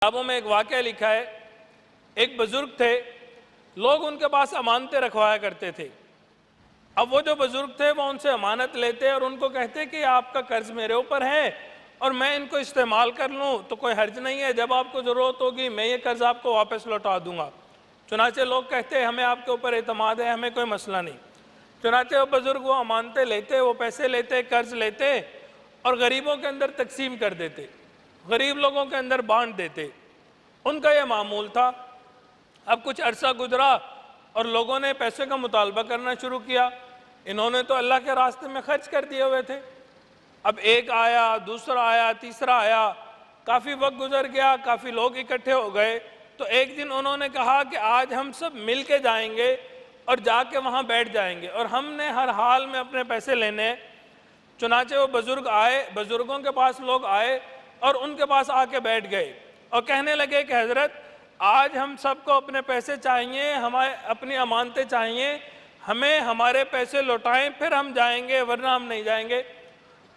किताबों में एक वाक़या लिखा है, एक बुजुर्ग थे, लोग उनके पास अमानतें रखवाया करते थे। अब वो जो बुजुर्ग थे वो उनसे अमानत लेते और उनको कहते कि आपका कर्ज मेरे ऊपर है और मैं इनको इस्तेमाल कर लूँ तो कोई हर्ज नहीं है, जब आपको ज़रूरत होगी मैं ये कर्ज आपको वापस लौटा दूंगा। चुनाचे लोग कहते हमें आपके ऊपर एतमाद है, हमें कोई मसला नहीं। चुनाचे वो बुजुर्ग वो अमानतें लेते, वो पैसे लेते, कर्ज लेते और गरीबों के अंदर तकसीम कर देते, गरीब लोगों के अंदर बांट देते। उनका ये मामूल था। अब कुछ अरसा गुजरा और लोगों ने पैसे का मुतालबा करना शुरू किया। इन्होंने तो अल्लाह के रास्ते में खर्च कर दिए हुए थे। अब एक आया, दूसरा आया, तीसरा आया, काफ़ी वक्त गुजर गया, काफ़ी लोग इकट्ठे हो गए। तो एक दिन उन्होंने कहा कि आज हम सब मिल के जाएंगे और जाके वहाँ बैठ जाएंगे और हमने हर हाल में अपने पैसे लेने हैं। चुनाचे वो बुजुर्ग आए, बुजुर्गों के पास लोग आए और उनके पास आके बैठ गए और कहने लगे कि हज़रत आज हम सबको अपने पैसे चाहिए, हमारे अपनी अमानतें चाहिए, हमें हमारे पैसे लौटाएं फिर हम जाएंगे, वरना हम नहीं जाएंगे।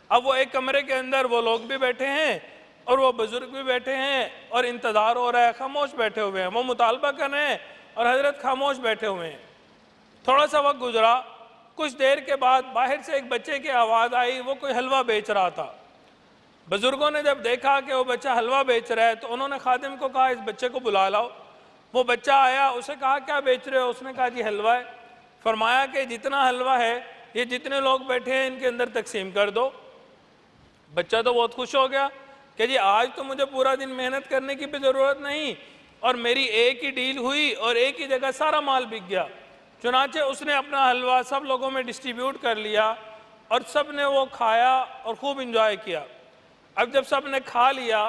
अब वो एक कमरे के अंदर वो लोग भी बैठे हैं और वो बुजुर्ग भी बैठे हैं और इंतज़ार हो रहा है, खामोश बैठे हुए हैं। वो मुतालबा कर रहे हैं और हज़रत खामोश बैठे हुए हैं। थोड़ा सा वक्त गुजरा, कुछ देर के बाद बाहर से एक बच्चे की आवाज़ आई, वो कोई हलवा बेच रहा था। बुजुर्गों ने जब देखा कि वो बच्चा हलवा बेच रहा है तो उन्होंने खादिम को कहा इस बच्चे को बुला लाओ। वो बच्चा आया, उसे कहा क्या बेच रहे हो? उसने कहा जी हलवा है। फरमाया कि जितना हलवा है ये जितने लोग बैठे हैं इनके अंदर तकसीम कर दो। बच्चा तो बहुत खुश हो गया कि जी आज तो मुझे पूरा दिन मेहनत करने की भी ज़रूरत नहीं और मेरी एक ही डील हुई और एक ही जगह सारा माल बिक गया। चुनाचे उसने अपना हलवा सब लोगों में डिस्ट्रीब्यूट कर लिया और सब ने वो खाया और खूब इंजॉय किया। अब जब सब ने खा लिया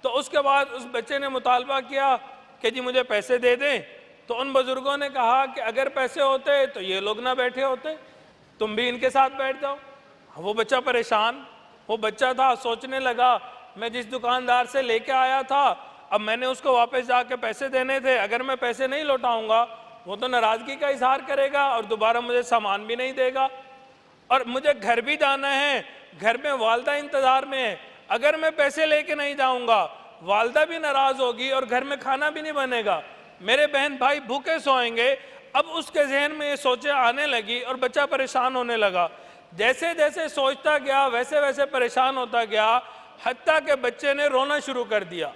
तो उसके बाद उस बच्चे ने मुतालबा किया कि जी मुझे पैसे दे दें। तो उन बुज़ुर्गों ने कहा कि अगर पैसे होते तो ये लोग ना बैठे होते, तुम भी इनके साथ बैठ जाओ। वो बच्चा परेशान, वो बच्चा था, सोचने लगा मैं जिस दुकानदार से लेके आया था अब मैंने उसको वापस जाके पैसे देने थे, अगर मैं पैसे नहीं लौटाऊंगा वो तो नाराज़गी का इजहार करेगा और दोबारा मुझे सामान भी नहीं देगा और मुझे घर भी जाना है, घर में वालदा इंतज़ार में है, अगर मैं पैसे लेके नहीं जाऊंगा वालदा भी नाराज़ होगी और घर में खाना भी नहीं बनेगा, मेरे बहन भाई भूखे सोएंगे। अब उसके जहन में ये सोचें आने लगी और बच्चा परेशान होने लगा। जैसे जैसे सोचता गया वैसे वैसे परेशान होता गया, हत्ता के बच्चे ने रोना शुरू कर दिया।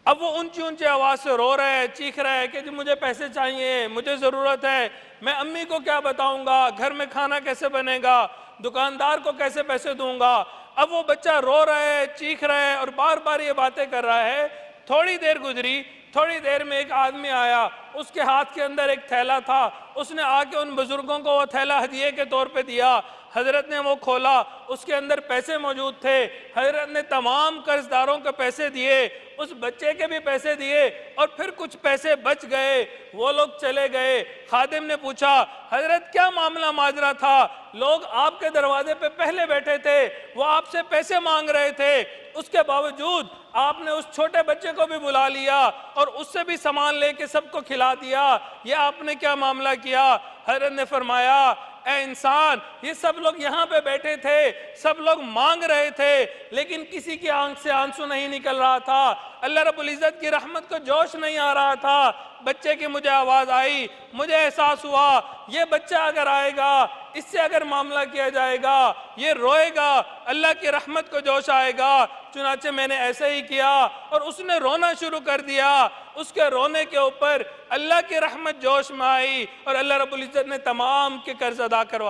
अब वो ऊंची ऊंची आवाज़ से रो रहा है, चीख रहा है कि जी मुझे पैसे चाहिए, मुझे ज़रूरत है, मैं अम्मी को क्या बताऊंगा, घर में खाना कैसे बनेगा, दुकानदार को कैसे पैसे दूंगा। अब वो बच्चा रो रहा है, चीख रहा है और बार बार ये बातें कर रहा है। थोड़ी देर गुजरी, थोड़ी देर में एक आदमी आया, उसके हाथ के अंदर एक थैला था, उसने आके उन बुजुर्गों को वो थैला हदिये के तौर पे दिया। हजरत ने वो खोला, उसके अंदर पैसे मौजूद थे। हजरत ने तमाम कर्जदारों के पैसे दिए, उस बच्चे के भी पैसे दिए और फिर कुछ पैसे बच गए, वो लोग चले गए। खादिम ने पूछा हजरत क्या मामला माजरा था? लोग आपके दरवाजे पे पहले बैठे थे, वो आपसे पैसे मांग रहे थे, उसके बावजूद आपने उस छोटे बच्चे को भी बुला लिया और उससे भी सामान लेके सबको खिला दिया, ये आपने क्या मामला किया? हजरत ने फरमाया ए इंसान, ये सब लोग यहाँ पे बैठे थे, सब लोग मांग रहे थे, लेकिन किसी की आंख से आंसू नहीं निकल रहा था, अल्लाह रब्बुल इज़्ज़त की रहमत को जोश नहीं आ रहा था। बच्चे की मुझे आवाज़ आई, मुझे एहसास हुआ ये बच्चा अगर आएगा, इससे अगर मामला किया जाएगा, ये रोएगा, अल्लाह की रहमत को जोश आएगा। चुनाचे मैंने ऐसे ही किया और उसने रोना शुरू कर दिया। उसके रोने के ऊपर अल्लाह की रहमत जोश में आई और अल्लाह रब्बुल इज़्ज़त ने तमाम के कर्ज अदा करवा